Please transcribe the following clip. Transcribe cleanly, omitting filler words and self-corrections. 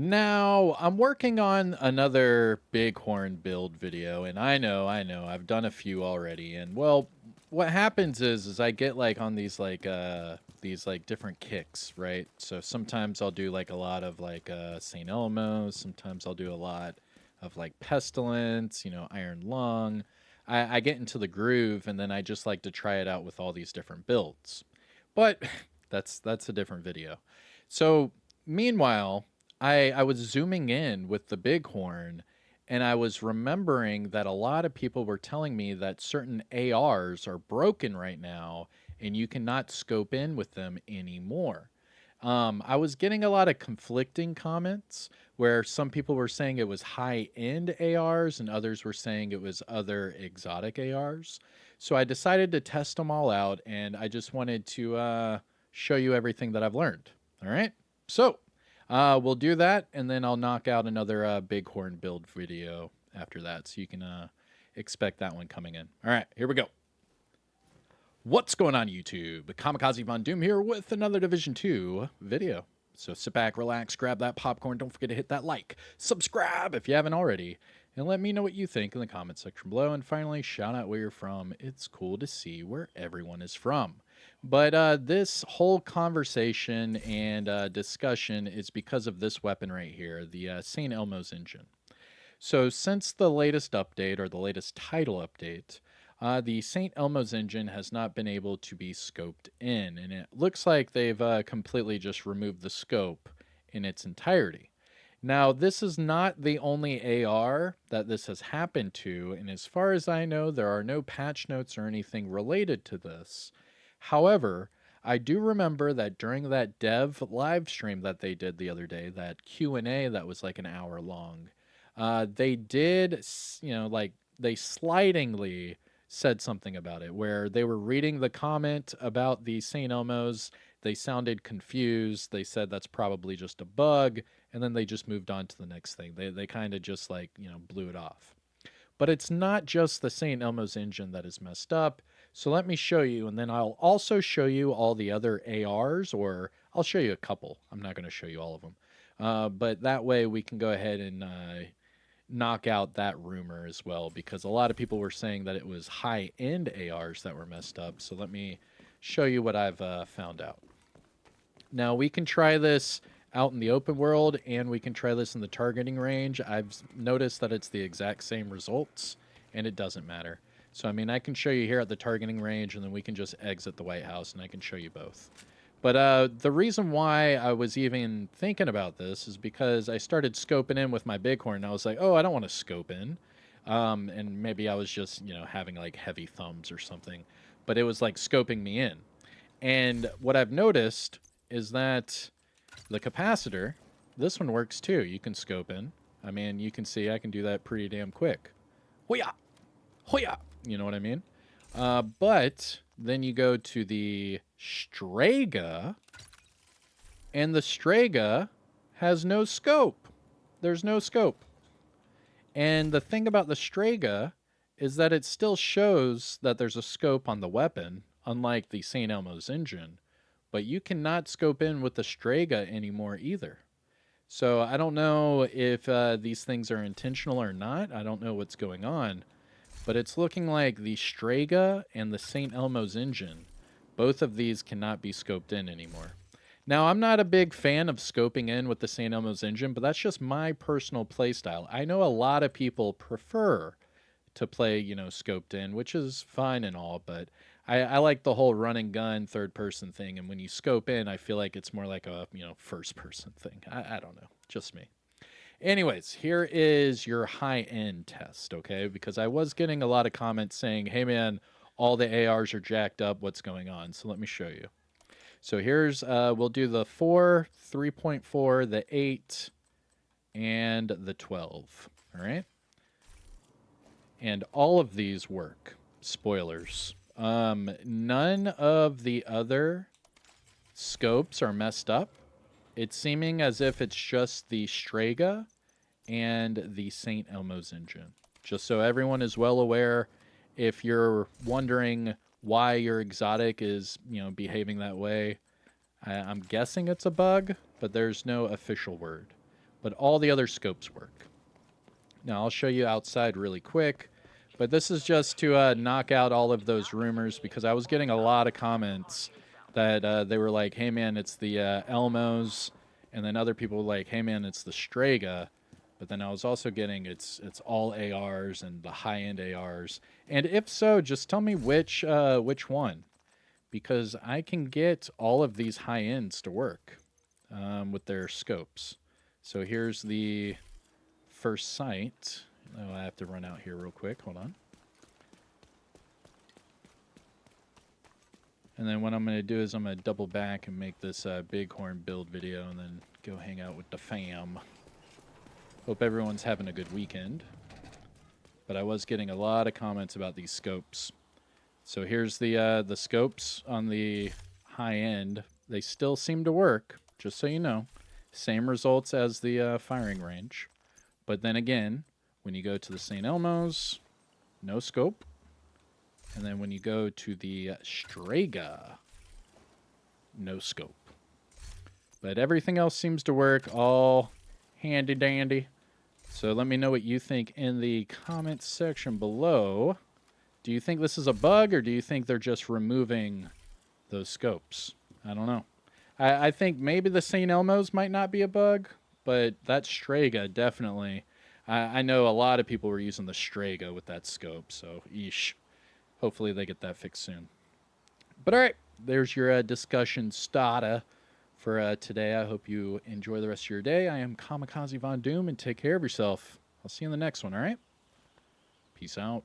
Now, I'm working on another Bighorn build video, and I know, I've done a few already. And well, what happens is I get like on these like different kicks, right? So sometimes I'll do like a lot of like St. Elmo, sometimes I'll do a lot of like Pestilence, Iron Lung. I get into the groove and then I just like to try it out with all these different builds. But that's a different video. So meanwhile, I was zooming in with the Bighorn and I was remembering that a lot of people were telling me that certain ARs are broken right now and you cannot scope in with them anymore. I was getting a lot of conflicting comments where some people were saying it was high end ARs and others were saying it was other exotic ARs. So I decided to test them all out and I just wanted to show you everything that I've learned. All right. So we'll do that and then I'll knock out another Bighorn build video after that. So you can expect that one coming in. All right. Here we go. What's going on YouTube? Kamikazevondoom here with another Division 2 video. So sit back, relax, grab that popcorn. Don't forget to hit that like, subscribe if you haven't already, and let me know what you think in the comment section below. And finally, shout out where you're from. It's cool to see where everyone is from. But this whole conversation and discussion is because of this weapon right here, the St. Elmo's engine. So since the latest update or the latest title update, the St. Elmo's engine has not been able to be scoped in, and it looks like they've completely just removed the scope in its entirety. Now, this is not the only AR that this has happened to, and as far as I know, there are no patch notes or anything related to this. However, I do remember that during that dev live stream that they did the other day, that Q&A that was like an hour long, they did, like they slidingly said something about it where they were reading the comment about the St. Elmo's. They sounded confused. They said that's probably just a bug. And then they just moved on to the next thing. They kind of just like, blew it off. But it's not just the St. Elmo's engine that is messed up. So let me show you, and then I'll also show you all the other ARs, or I'll show you a couple. I'm not going to show you all of them. But that way we can go ahead and knock out that rumor as well, because a lot of people were saying that it was high-end ARs that were messed up. So let me show you what I've found out. Now we can try this out in the open world and we can try this in the targeting range. I've noticed that it's the exact same results and it doesn't matter. So I mean, I can show you here at the targeting range and then we can just exit the White House and I can show you both. But the reason why I was even thinking about this is because I started scoping in with my Bighorn and I was like, oh, I don't want to scope in. And maybe I was just, having like heavy thumbs or something, but it was like scoping me in. And what I've noticed is that the capacitor, this one works too. You can scope in. I mean, you can see I can do that pretty damn quick. Hoya! Hoya! You know what I mean? But then you go to the Strega, and the Strega has no scope. There's no scope. And the thing about the Strega is that it still shows that there's a scope on the weapon, unlike the St. Elmo's engine. But you cannot scope in with the Strega anymore either. So I don't know if these things are intentional or not. I don't know what's going on. But it's looking like the Strega and the St. Elmo's engine, both of these cannot be scoped in anymore. Now, I'm not a big fan of scoping in with the St. Elmo's engine, but that's just my personal playstyle. I know a lot of people prefer to play, scoped in, which is fine and all, but I like the whole run and gun third person thing. And when you scope in, I feel like it's more like a, first person thing. I don't know, just me. Anyways, here is your high end test, okay? Because I was getting a lot of comments saying, hey man, all the ARs are jacked up. What's going on? So let me show you. So here's, we'll do the 4, 3.4, the 8, and the 12. All right. And all of these work. Spoilers. None of the other scopes are messed up. It's seeming as if it's just the Strega and the St. Elmo's engine. Just so everyone is well aware, if you're wondering why your exotic is, behaving that way, I'm guessing it's a bug, but there's no official word. but all the other scopes work. Now, I'll show you outside really quick, but this is just to knock out all of those rumors, because I was getting a lot of comments that they were like, hey, man, it's the Elmos, and then other people were like, hey, man, it's the Strega. But then I was also getting it's all ARs and the high-end ARs. And if so, just tell me which one, because I can get all of these high-ends to work with their scopes. So here's the first site. Oh, I have to run out here real quick. Hold on. And then what I'm going to do is I'm going to double back and make this bighorn build video and then go hang out with the fam. Hope everyone's having a good weekend. But I was getting a lot of comments about these scopes. So here's the scopes on the high end. They still seem to work, just so you know. Same results as the firing range. But then again, when you go to the St. Elmo's, no scope. And then when you go to the Strega, no scope. But everything else seems to work all handy dandy. So let me know what you think in the comments section below. Do you think this is a bug, or do you think they're just removing those scopes? I don't know. I think maybe the St. Elmo's might not be a bug, but that Strega definitely. I know a lot of people were using the Strega with that scope, so yeesh. Hopefully they get that fixed soon. But all right, there's your discussion starter for today. I hope you enjoy the rest of your day. I am Kamikazevondoom, and take care of yourself. I'll see you in the next one, all right? Peace out.